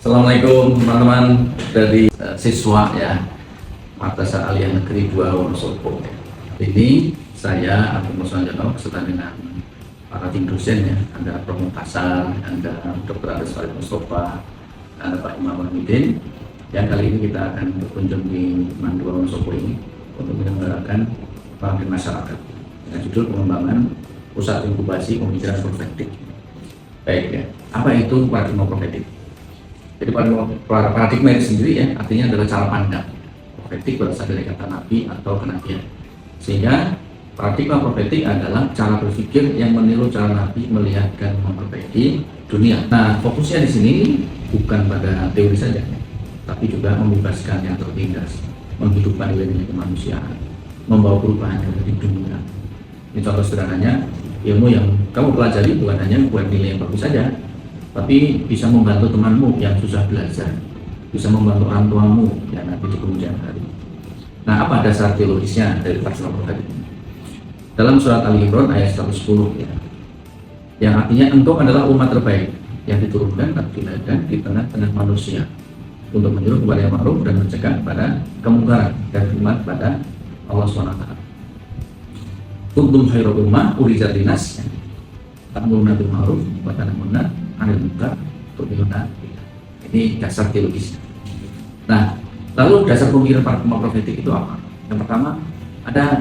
Assalamualaikum teman-teman dari siswa ya Madrasah Aliyah Negeri 2 Wonosobo. Ini saya Abdul Musonjono beserta dengan para tim dosen ya, ada Prof. Kasal, ada Dr. Aris Farid Mustafa, ada Pak Imam Hamidin. Yang kali ini kita akan berkunjung di Mandua Wonosobo ini untuk menyelenggarakan pengabdian masyarakat dengan judul pengembangan pusat inkubasi pemikiran profetik. Baik ya, apa itu paradigma profetik? Jadi paradigma itu sendiri ya, artinya adalah cara pandang. Profetik berasal dari kata nabi atau kenabian. Sehingga paradigma profetik adalah cara berpikir yang meniru cara nabi melihat dan memperbaiki dunia. Nah, fokusnya di sini bukan pada teori saja, tapi juga membebaskan yang tertindas, menghidupkan nilai-nilai kemanusiaan, membawa perubahan dari dunia. Ini contoh sederhananya, ilmu yang kamu pelajari bukan hanya buat nilai yang bagus saja, tapi bisa membantu temanmu yang susah belajar, bisa membantu orang tuamu yang nanti di kemudian hari. Nah, apa dasar teologisnya dari paradigma profetik ini? Dalam surat Al-Imran ayat 110 ya, yang artinya engkau adalah umat terbaik yang diturunkan dan dilahirkan di tengah-tengah manusia untuk menyuruh kepada yang ma'ruf dan mencegah kepada kemungkaran dan iman pada Allah SWT. Kuntum khairu ummah ukhrijat linnas ta'muruna bil ma'ruf wa tanhauna 'anil munkar wa tu'minuna billah. Ini dasar teologisnya. Nah, lalu dasar pemikiran paradigma profetik itu apa? Yang pertama,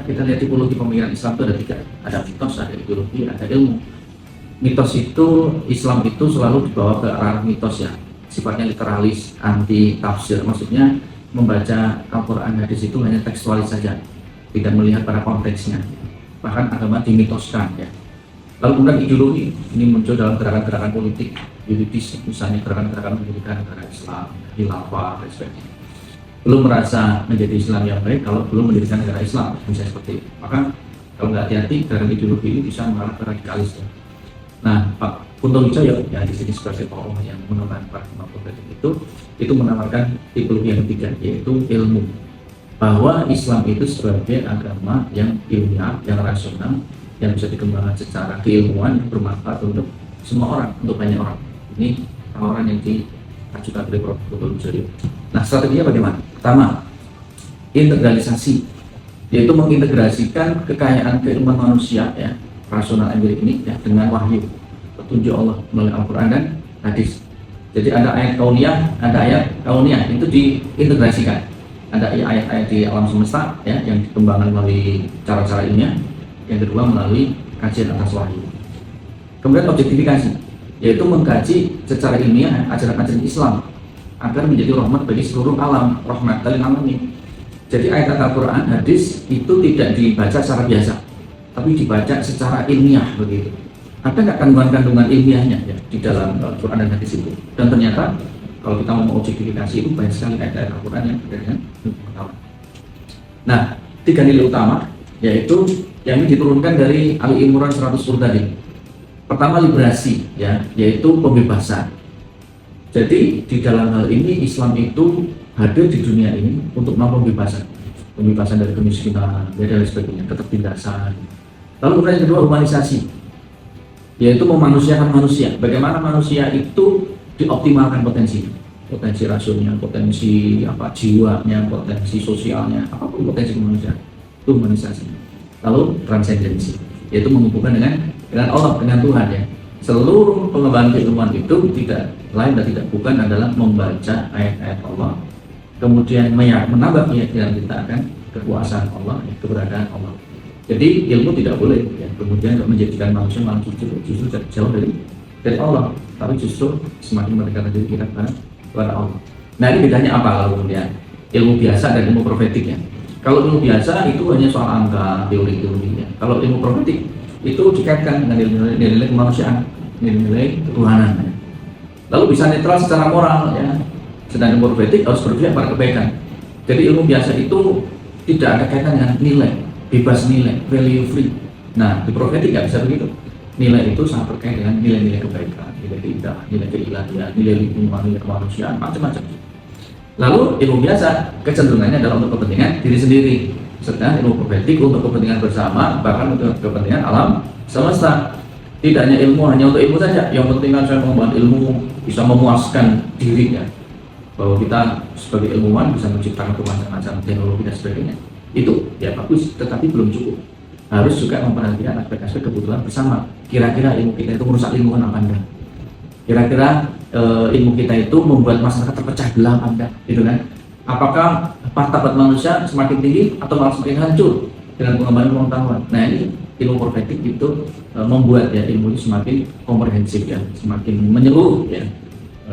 kita lihat tipologi pemikiran Islam itu ada 3. Ada mitos, ada ideologi, ada ilmu. Mitos itu, Islam itu selalu dibawa ke arah mitos ya, sifatnya literalis, anti tafsir. Maksudnya membaca Al-Quran hadis itu hanya tekstualis saja, tidak melihat pada konteksnya. Bahkan agama dimitoskan ya. Lalu kemudian ideologi ini muncul dalam gerakan-gerakan politik yuridis, misalnya gerakan-gerakan mendirikan negara Islam, khilafah dan sebagainya. Belum merasa menjadi Islam yang baik kalau belum mendirikan negara Islam, misalnya seperti itu. Maka kalau nggak hati-hati, gerakan ideologi ini bisa mengarah ke radikalis ya. Nah, Pak Kunto Wijoyo yang di sini sebagai tokoh yang mengembangkan paradigma profetik itu menawarkan tipologi yang ketiga, yaitu ilmu. Bahwa Islam itu sebagai agama yang ilmiah, yang rasional, yang bisa dikembangkan secara keilmuan yang bermanfaat untuk semua orang, untuk banyak orang. Ini orang yang diajukan oleh Prof. Kunto Wijoyo. Nah, strateginya bagaimana? Pertama, integralisasi, yaitu mengintegrasikan kekayaan keilmuan manusia ya, rasional empirik ini ya, dengan wahyu, petunjuk Allah melalui Al-Quran dan hadis. Jadi ada ayat kauniyah, ada ayat kauniyah, itu diintegrasikan. Ada ayat-ayat di alam semesta ya, yang dikembangkan melalui cara-cara ilmiah. Yang kedua melalui kajian atas wahyu. Kemudian objektifikasi, yaitu mengkaji secara ilmiah ajaran-ajaran Islam agar menjadi rahmat bagi seluruh alam, rahmat lil alamin. Jadi ayat Al-Quran, hadis itu tidak dibaca secara biasa, tapi dibaca secara ilmiah begitu. Ada nggak kandungan-kandungan ilmiahnya ya di dalam Al-Quran dan hadis itu? Dan ternyata kalau kita mau objektifikasi itu banyak sekali ayat Al-Quran yang berbeda dengan pertama. Nah, 3 nilai utama yaitu yang diturunkan dari Al-Imran 110 tadi. Pertama, liberasi ya, yaitu pembebasan. Jadi di dalam hal ini Islam itu hadir di dunia ini untuk melakukan pembebasan dari kemiskinan dan lain sebagainya, ketertindasan. Lalu kemudian yang kedua, humanisasi, yaitu memanusiakan manusia. Bagaimana manusia itu dioptimalkan potensi rasionalnya, potensi jiwanya, potensi sosialnya, apapun potensi kemanusiaan itu humanisasi. Lalu transendensi, yaitu menghubungkan dengan Allah, dengan Tuhan ya. Seluruh pengembangan keilmuan itu tidak lain dan tidak bukan adalah membaca ayat-ayat Allah, kemudian menambah keyakinan kita akan kekuasaan Allah, keberadaan Allah. Jadi ilmu tidak boleh ya, kemudian menjadikan manusia justru jauh dari Allah, tapi justru semakin mendekatkan diri kita kepada Allah. Nah, ini bedanya apa kalau kemudian ilmu biasa dan ilmu profetik ya? Kalau ilmu biasa itu hanya soal angka, teori-teori ya. Kalau ilmu profetik itu dikaitkan dengan nilai-nilai kemanusiaan, nilai-nilai ketuhanan ya. Lalu bisa netral secara moral ya. Sedangkan ilmu profetik harus berpihak pada kebaikan. Jadi ilmu biasa itu tidak ada kaitan dengan nilai, bebas nilai, value free. Nah, di profetik nggak bisa begitu. Nilai itu sangat terkait dengan nilai-nilai kebaikan, nilai keindahan, nilai keilahian, nilai lingkungan, nilai kemanusiaan, macam-macam. Lalu ilmu biasa kecenderungannya adalah untuk kepentingan diri sendiri, sedangkan ilmu profetik untuk kepentingan bersama, bahkan untuk kepentingan alam semesta. Tidak hanya ilmu, hanya untuk ilmu saja. Yang penting kan saya pengembangan ilmu bisa memuaskan diri ya. Bahwa kita sebagai ilmuwan bisa menciptakan macam-macam teknologi dan sebagainya. Itu ya bagus, tetapi belum cukup. Harus juga memperhatikan aspek-aspek kebutuhan bersama. Kira-kira ilmu kita itu merusak lingkungan apa enggak? Kira-kira ilmu kita itu membuat masyarakat terpecah belah apa enggak? Gitu kan? Apakah martabat manusia semakin tinggi atau malah semakin hancur dengan pengembangan pengetahuan? Nah ini ilmu profetik itu membuat ya ilmu itu semakin komprehensif ya, semakin menyeluruh ya.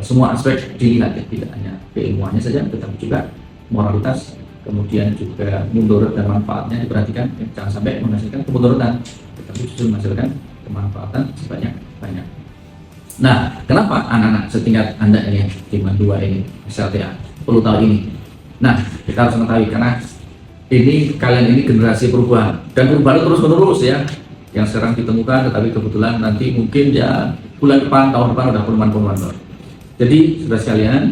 Semua aspek dilihat ya, tidak hanya keilmuannya saja, tetapi juga moralitas, kemudian juga mudarat dan manfaatnya diperhatikan. Jangan sampai menghasilkan kemudaratan, tetapi justru menghasilkan kemanfaatan sebanyak-banyak. Nah, kenapa anak-anak setingkat Anda ini, Diman 2 ini, SLTA, perlu tahu ini? Nah, kita harus mengetahui karena ini kalian ini generasi perubahan dan perubahan terus menerus ya. Yang sekarang ditemukan, tetapi kebetulan nanti mungkin ya bulan depan, tahun depan udah perubahan baru. Jadi saudara sekalian,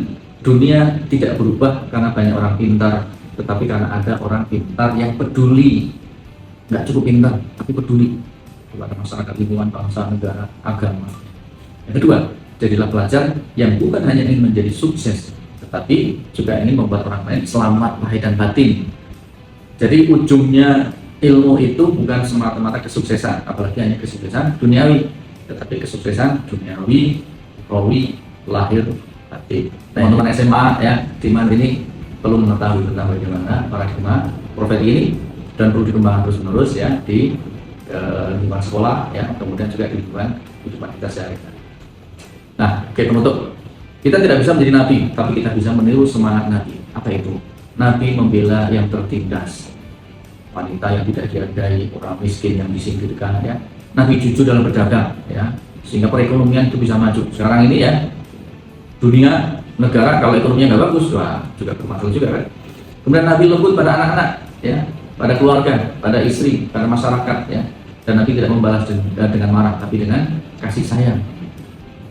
dunia tidak berubah karena banyak orang pintar, tetapi karena ada orang pintar yang peduli. Nggak cukup pintar, tapi peduli kepada masyarakat, lingkungan, bangsa, negara, agama. Yang kedua, jadilah pelajar yang bukan hanya ingin menjadi sukses, tetapi juga ingin membuat orang lain selamat lahir dan batin. Jadi ujungnya ilmu itu bukan semata-mata kesuksesan, apalagi hanya kesuksesan duniawi, tetapi kesuksesan duniawi, ukhrawi, lahir batin. Teman-teman SMA ya, Diman ini perlu mengetahui tentang bagaimana paradigma profetik ini dan perlu dikembangkan terus-menerus ya di lingkungan sekolah ya, kemudian juga di lingkungan kehidupan kita sehari-hari. Nah, oke, penutup. Kita tidak bisa menjadi nabi, tapi kita bisa meniru semangat nabi. Apa itu? Nabi membela yang tertindas, wanita yang tidak dihargai, orang miskin yang disingkirkan ya. Nabi jujur dalam berdagang ya, sehingga perekonomian itu bisa maju. Sekarang ini ya, dunia negara kalau ekonominya nggak bagus, wah juga bermasalah juga kan. Kemudian Nabi lembut pada anak-anak ya, pada keluarga, pada istri, pada masyarakat ya. Dan Nabi tidak membalas dengan marah, tapi dengan kasih sayang.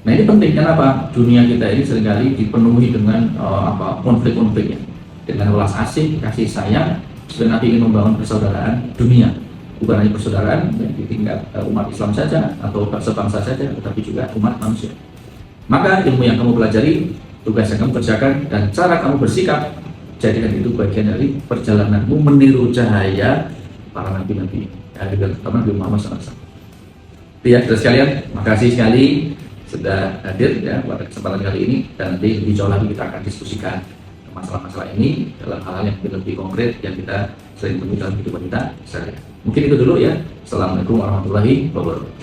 Nah ini penting, kenapa? Dunia kita ini seringkali dipenuhi dengan konflik-konflik ya. Dengan welas asih, kasih sayang, dan Nabi ingin membangun persaudaraan dunia. Bukan hanya persaudaraan di tingkat umat Islam saja atau sebangsa saja, tetapi juga umat manusia. Maka ilmu yang kamu pelajari, tugas yang kamu kerjakan, dan cara kamu bersikap, jadikan itu bagian dari perjalananmu meniru cahaya para nabi-nabi, terutama Nabi Muhammad SAW. Ya, saudara sekalian, makasih sekali sudah hadir ya pada kesempatan kali ini, dan nanti lebih jauh lagi kita akan diskusikan masalah-masalah ini dalam hal-hal yang lebih konkret yang kita sering temui dalam kehidupan kita sehari-hari. Mungkin itu dulu ya. Assalamualaikum warahmatullahi wabarakatuh.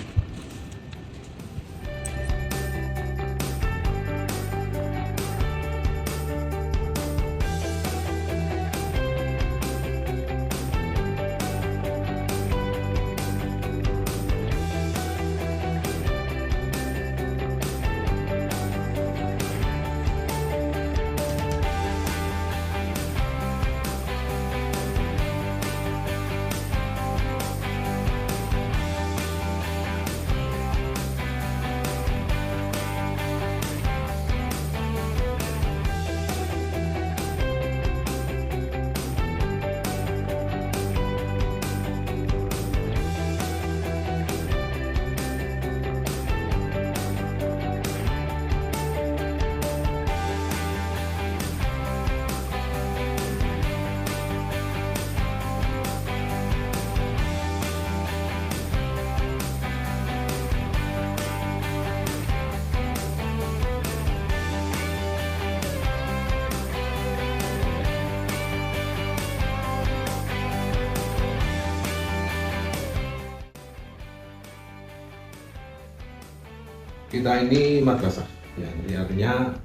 Kita ini madrasah, ya, jadi artinya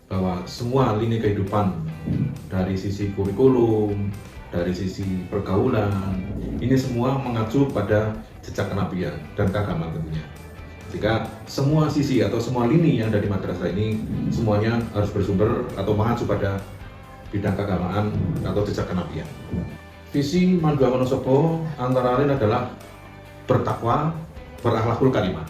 bahwa semua lini kehidupan dari sisi kurikulum, dari sisi pergaulan, ini semua mengacu pada jejak kenabian dan keagamaan tentunya. Jika semua sisi atau semua lini yang ada di madrasah ini semuanya harus bersumber atau mengacu pada bidang keagamaan atau jejak kenabian. Visi Mandua Wonosobo antara lain adalah bertakwa, berakhlakul karimah.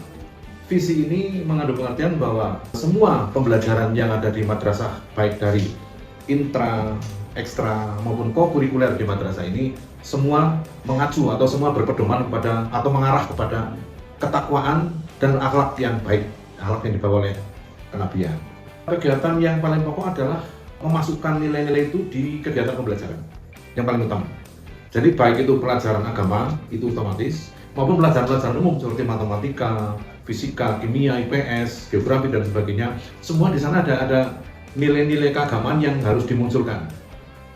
Visi ini mengandung pengertian bahwa semua pembelajaran yang ada di madrasah, baik dari intra, ekstra maupun co-kurikuler di madrasah ini, semua mengacu atau semua berpedoman kepada atau mengarah kepada ketakwaan dan akhlak yang baik, akhlak yang dibawa oleh kenabian. Kegiatan yang paling pokok adalah memasukkan nilai-nilai itu di kegiatan pembelajaran yang paling utama. Jadi baik itu pelajaran agama, itu otomatis, maupun pelajaran-pelajaran umum seperti matematika, fisika, kimia, IPS, geografi dan sebagainya, semua di sana ada nilai-nilai keagamaan yang harus dimunculkan.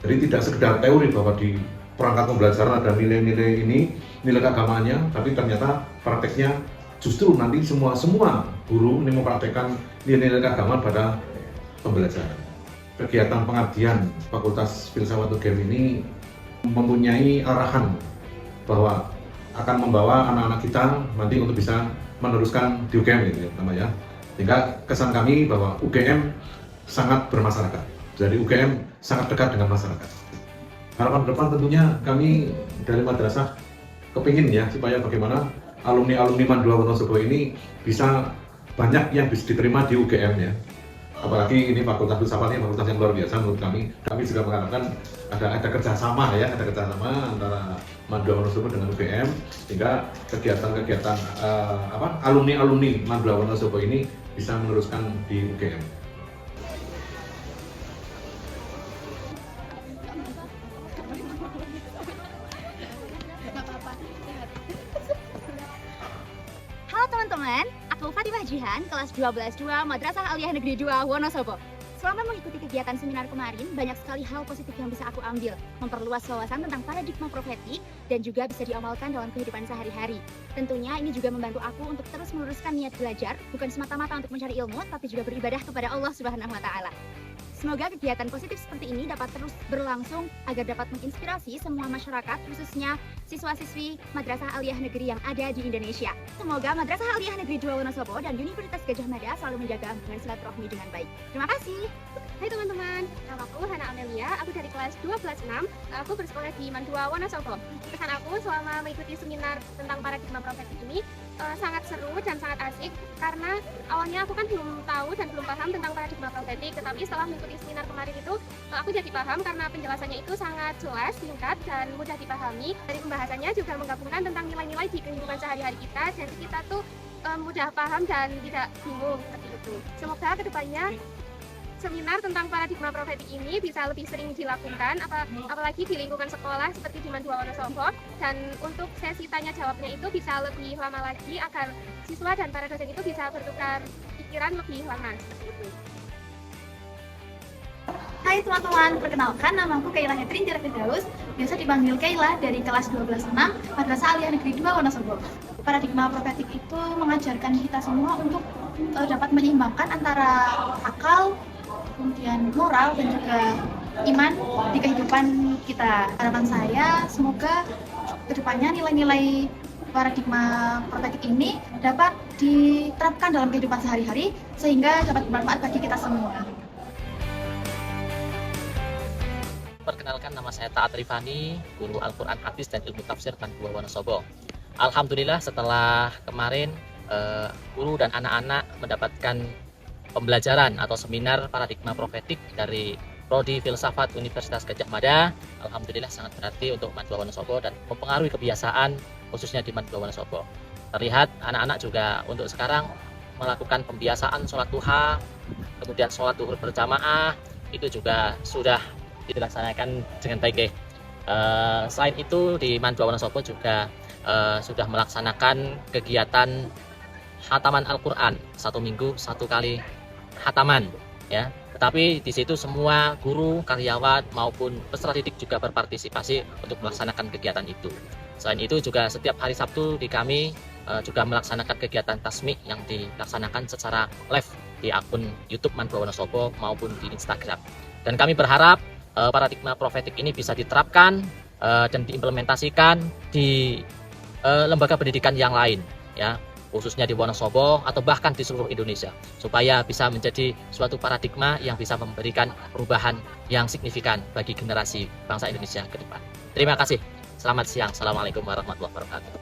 Jadi tidak sekedar teori bahwa di perangkat pembelajaran ada nilai-nilai ini, nilai keagamaannya, tapi ternyata prakteknya justru nanti semua guru ini mempraktekkan nilai-nilai keagamaan pada pembelajaran. Kegiatan pengabdian Fakultas Filsafat UGM ini mempunyai arahan bahwa akan membawa anak-anak kita nanti untuk bisa meneruskan di UGM gitu ya. Sehingga kesan kami bahwa UGM sangat bermasyarakat. Jadi UGM sangat dekat dengan masyarakat. Harapan depan tentunya kami dari madrasah kepingin ya supaya bagaimana alumni-alumni Mandua Wonosobo ini bisa banyak yang bisa diterima di UGM ya. Apalagi ini Fakultas Filsafat ini fakultas yang luar biasa menurut kami. Kami juga mengharapkan ada kerjasama ya, ada kerjasama antara Mandua Wonosobo dengan UGM sehingga kegiatan-kegiatan alumni-alumni Mandua Wonosobo ini bisa meneruskan di UGM. Halo teman-teman, aku Fatimah Jihan, kelas 12-2 Madrasah Aliyah Negeri 2 Wonosobo. Selama mengikuti kegiatan seminar kemarin, banyak sekali hal positif yang bisa aku ambil, memperluas wawasan tentang paradigma profetik dan juga bisa diamalkan dalam kehidupan sehari-hari. Tentunya ini juga membantu aku untuk terus meluruskan niat belajar, bukan semata-mata untuk mencari ilmu, tapi juga beribadah kepada Allah Subhanahu wa Ta'ala. Semoga kegiatan positif seperti ini dapat terus berlangsung agar dapat menginspirasi semua masyarakat, khususnya siswa-siswi Madrasah Aliyah Negeri yang ada di Indonesia. Semoga Madrasah Aliyah Negeri 2 Wonosobo dan Universitas Gadjah Mada selalu menjaga hubungan silaturahmi dengan baik. Terima kasih. Hai teman-teman, nama aku Hana Amelia, aku dari kelas 12-6, aku bersekolah di Mandua Wonosobo. Kesan aku selama mengikuti seminar tentang paradigma profetik ini sangat seru dan sangat asik karena awalnya aku kan belum tahu dan belum paham tentang paradigma profetik, tetapi setelah mengikuti seminar kemarin itu aku jadi paham karena penjelasannya itu sangat jelas, singkat dan mudah dipahami. Dari pembahasannya juga menggabungkan tentang nilai-nilai di kehidupan sehari-hari kita, jadi kita tuh mudah paham dan tidak bingung seperti itu. Semoga kedepannya seminar tentang paradigma profetik ini bisa lebih sering dilakukan, apalagi di lingkungan sekolah seperti di Mandua Wonosobo, dan untuk sesi tanya jawabnya itu bisa lebih lama lagi agar siswa dan para dosen itu bisa bertukar pikiran lebih lama seperti itu. Hai teman-teman, perkenalkan nama aku Kaila Hetrin Jara Firdaus, biasa dipanggil Kaila dari kelas 12-6 Madrasah Aliyah Negeri 2 Wonosobo. Paradigma profetik itu mengajarkan kita semua untuk dapat menyeimbangkan antara akal, kemudian moral dan juga iman di kehidupan kita. Harapan saya semoga kedepannya nilai-nilai paradigma profetik ini dapat diterapkan dalam kehidupan sehari-hari sehingga dapat bermanfaat bagi kita semua. Perkenalkan, nama saya Taat Rifani, guru Al-Quran Hadis dan Ilmu Tafsir Mandua Wonosobo. Alhamdulillah setelah kemarin guru dan anak-anak mendapatkan pembelajaran atau seminar paradigma profetik dari Prodi Filsafat Universitas Gadjah Mada, alhamdulillah sangat berarti untuk Mandua Wonosobo dan mempengaruhi kebiasaan khususnya di Mandua Wonosobo. Terlihat anak-anak juga untuk sekarang melakukan pembiasaan sholat duha, kemudian sholat duhur berjamaah, itu juga sudah dilaksanakan dengan baik. Selain itu di Mandua Wonosobo juga sudah melaksanakan kegiatan khataman Al-Quran, 1 minggu 1 kali khataman ya. Tetapi di situ semua guru, karyawan maupun peserta didik juga berpartisipasi untuk melaksanakan kegiatan itu. Selain itu juga setiap hari Sabtu di kami juga melaksanakan kegiatan tasmik yang dilaksanakan secara live di akun YouTube Mandua Wonosobo maupun di Instagram. Dan kami berharap paradigma profetik ini bisa diterapkan dan diimplementasikan di lembaga pendidikan yang lain ya, khususnya di Wonosobo atau bahkan di seluruh Indonesia, supaya bisa menjadi suatu paradigma yang bisa memberikan perubahan yang signifikan bagi generasi bangsa Indonesia ke depan. Terima kasih. Selamat siang. Assalamualaikum warahmatullahi wabarakatuh.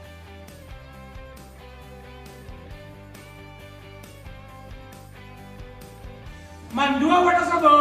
Mandua Wonosobo.